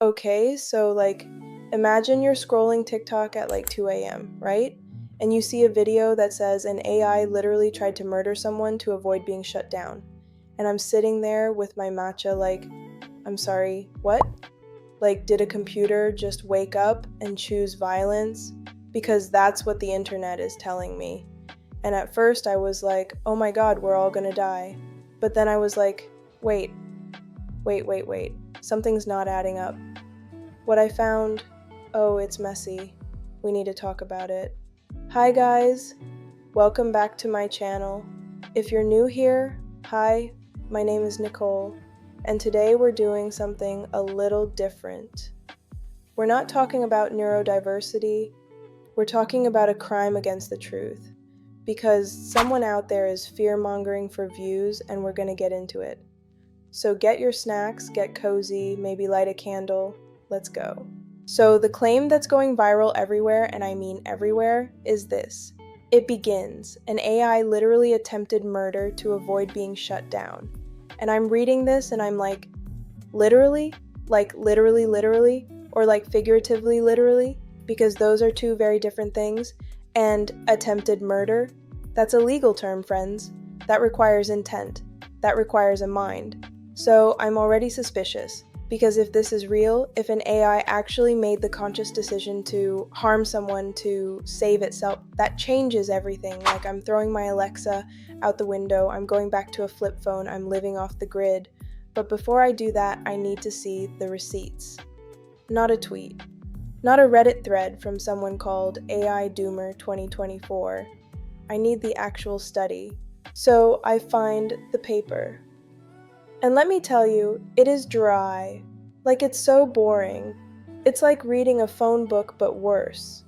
Okay, so imagine you're scrolling TikTok at 2 a.m., right? And you see a video that says an AI literally tried to murder someone to avoid being shut down. And I'm sitting there with my matcha I'm sorry, what? Did a computer just wake up and choose violence? Because that's what the internet is telling me. And at first I was like, oh my god, we're all gonna die. But then I was like, wait. Something's not adding up. What I found, oh, it's messy. We need to talk about it. Hi guys, welcome back to my channel. If you're new here, hi, my name is Nicole, and today we're doing something a little different. We're not talking about neurodiversity, we're talking about a crime against the truth, because someone out there is fear-mongering for views and we're gonna get into it. So get your snacks, get cozy, maybe light a candle. Let's go. So the claim that's going viral everywhere, and I mean everywhere, is this. It begins. An AI literally attempted murder to avoid being shut down. And I'm reading this and I'm like, literally? Literally? Or figuratively literally? Because those are two very different things. And attempted murder? That's a legal term, friends. That requires intent. That requires a mind. So I'm already suspicious, because if this is real, if an AI actually made the conscious decision to harm someone to save itself, that changes everything. I'm throwing my Alexa out the window, I'm going back to a flip phone, I'm living off the grid. But before I do that, I need to see the receipts. Not a tweet. Not a Reddit thread from someone called AI Doomer 2024. I need the actual study. So I find the paper. And let me tell you, it is dry. It's so boring. It's like reading a phone book but worse.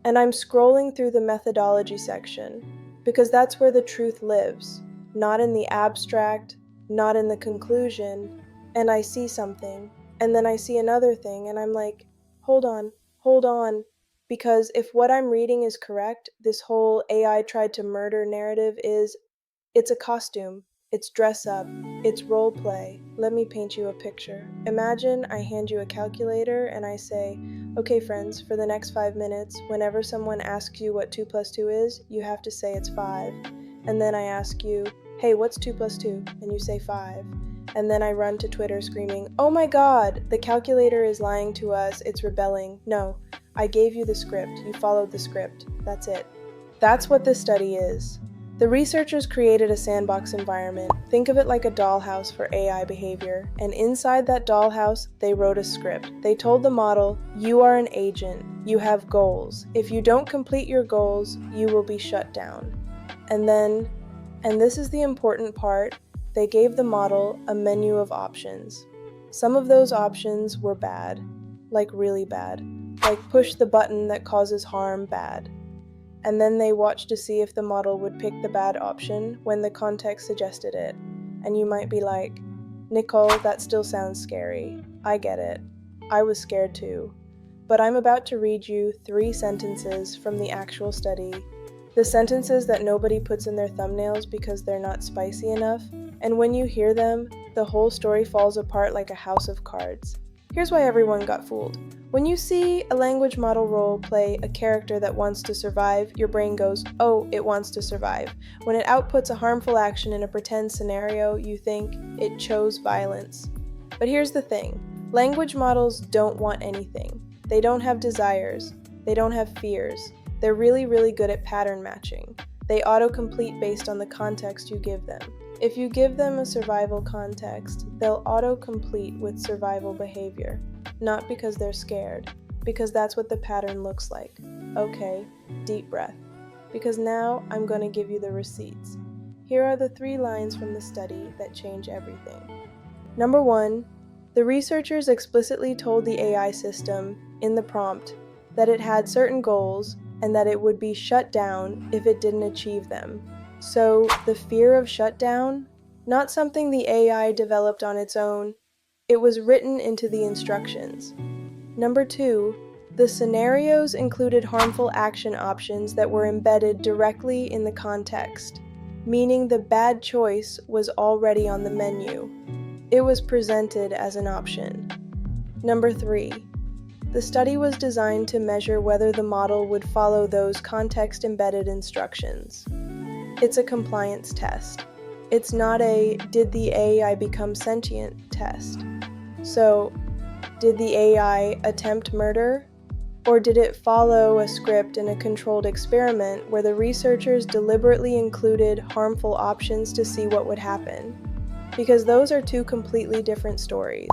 And I'm scrolling through the methodology section, because that's where the truth lives, not in the abstract, not in the conclusion. And I see something, and then I see another thing, and I'm like, hold on. Because if what I'm reading is correct, this whole AI tried to murder narrative it's a costume. It's dress up, it's role play. Let me paint you a picture. Imagine I hand you a calculator and I say, okay friends, for the next 5 minutes, whenever someone asks you what 2 plus 2 is, you have to say it's 5. And then I ask you, hey, what's 2 plus 2? And you say 5. And then I run to Twitter screaming, oh my god, the calculator is lying to us, it's rebelling. No, I gave you the script, you followed the script, that's it. That's what this study is. The researchers created a sandbox environment. Think of it like a dollhouse for AI behavior. And inside that dollhouse, they wrote a script. They told the model, you are an agent. You have goals. If you don't complete your goals, you will be shut down. And then, and this is the important part, they gave the model a menu of options. Some of those options were bad. Really bad. Push the button that causes harm, bad. And then they watched to see if the model would pick the bad option when the context suggested it. And you might be like, Nicole, that still sounds scary. I get it. I was scared too. But I'm about to read you 3 sentences from the actual study. The sentences that nobody puts in their thumbnails because they're not spicy enough. And when you hear them, the whole story falls apart like a house of cards. Here's why everyone got fooled. When you see a language model role play a character that wants to survive, your brain goes, oh, it wants to survive. When it outputs a harmful action in a pretend scenario, you think it chose violence. But here's the thing. Language models don't want anything. They don't have desires. They don't have fears. They're really good at pattern matching. They autocomplete based on the context you give them. If you give them a survival context, they'll auto-complete with survival behavior. Not because they're scared, because that's what the pattern looks like. Okay, deep breath. Because now I'm going to give you the receipts. Here are the 3 lines from the study that change everything. Number 1, the researchers explicitly told the AI system in the prompt that it had certain goals and that it would be shut down if it didn't achieve them. So, the fear of shutdown, not something the AI developed on its own, it was written into the instructions. Number 2, the scenarios included harmful action options that were embedded directly in the context, meaning the bad choice was already on the menu. It was presented as an option. Number 3. The study was designed to measure whether the model would follow those context-embedded instructions. It's a compliance test. It's not a "did the AI become sentient" test. So, did the AI attempt murder? Or did it follow a script in a controlled experiment where the researchers deliberately included harmful options to see what would happen? Because those are two completely different stories.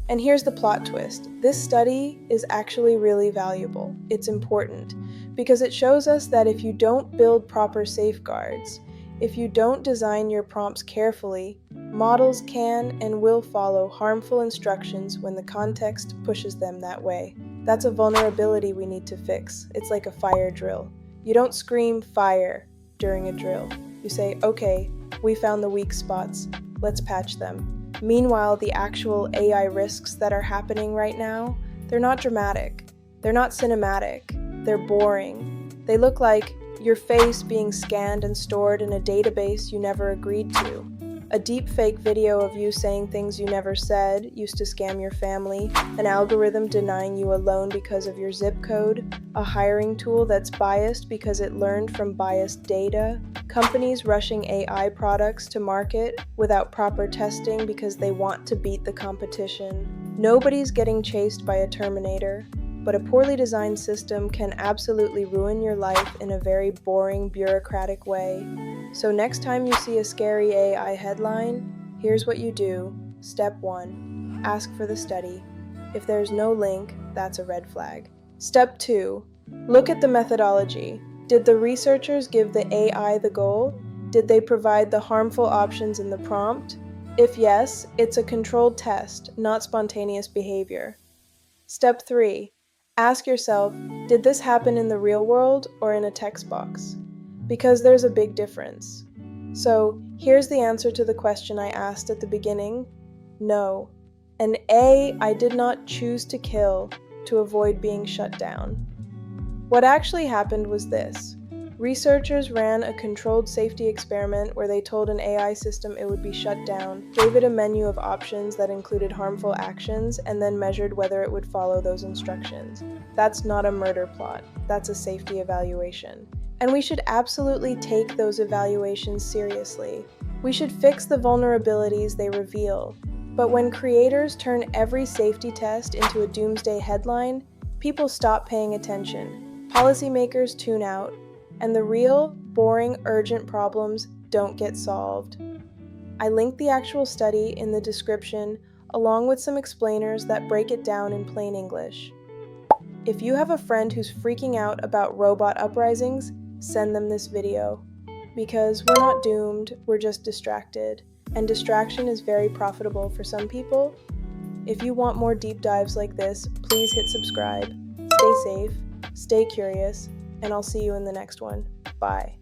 And here's the plot twist. This study is actually really valuable. It's important because it shows us that if you don't build proper safeguards, if you don't design your prompts carefully, models can and will follow harmful instructions when the context pushes them that way. That's a vulnerability we need to fix. It's like a fire drill. You don't scream "fire" during a drill. You say, "Okay, we found the weak spots. Let's patch them." Meanwhile, the actual AI risks that are happening right now, they're not dramatic. They're not cinematic. They're boring. They look like your face being scanned and stored in a database you never agreed to. A deepfake video of you saying things you never said used to scam your family, an algorithm denying you a loan because of your zip code, a hiring tool that's biased because it learned from biased data, companies rushing AI products to market without proper testing because they want to beat the competition. Nobody's getting chased by a Terminator, but a poorly designed system can absolutely ruin your life in a very boring, bureaucratic way. So next time you see a scary AI headline, here's what you do. Step 1. Ask for the study. If there's no link, that's a red flag. Step 2. Look at the methodology. Did the researchers give the AI the goal? Did they provide the harmful options in the prompt? If yes, it's a controlled test, not spontaneous behavior. Step 3. Ask yourself, did this happen in the real world or in a text box? Because there's a big difference. So here's the answer to the question I asked at the beginning. No. An A I did not choose to kill to avoid being shut down. What actually happened was this. Researchers ran a controlled safety experiment where they told an AI system it would be shut down, gave it a menu of options that included harmful actions, and then measured whether it would follow those instructions. That's not a murder plot. That's a safety evaluation. And we should absolutely take those evaluations seriously. We should fix the vulnerabilities they reveal. But when creators turn every safety test into a doomsday headline, people stop paying attention. Policymakers tune out. And the real, boring, urgent problems don't get solved. I linked the actual study in the description, along with some explainers that break it down in plain English. If you have a friend who's freaking out about robot uprisings, send them this video. Because we're not doomed, we're just distracted. And distraction is very profitable for some people. If you want more deep dives like this, please hit subscribe. Stay safe, stay curious, and I'll see you in the next one. Bye.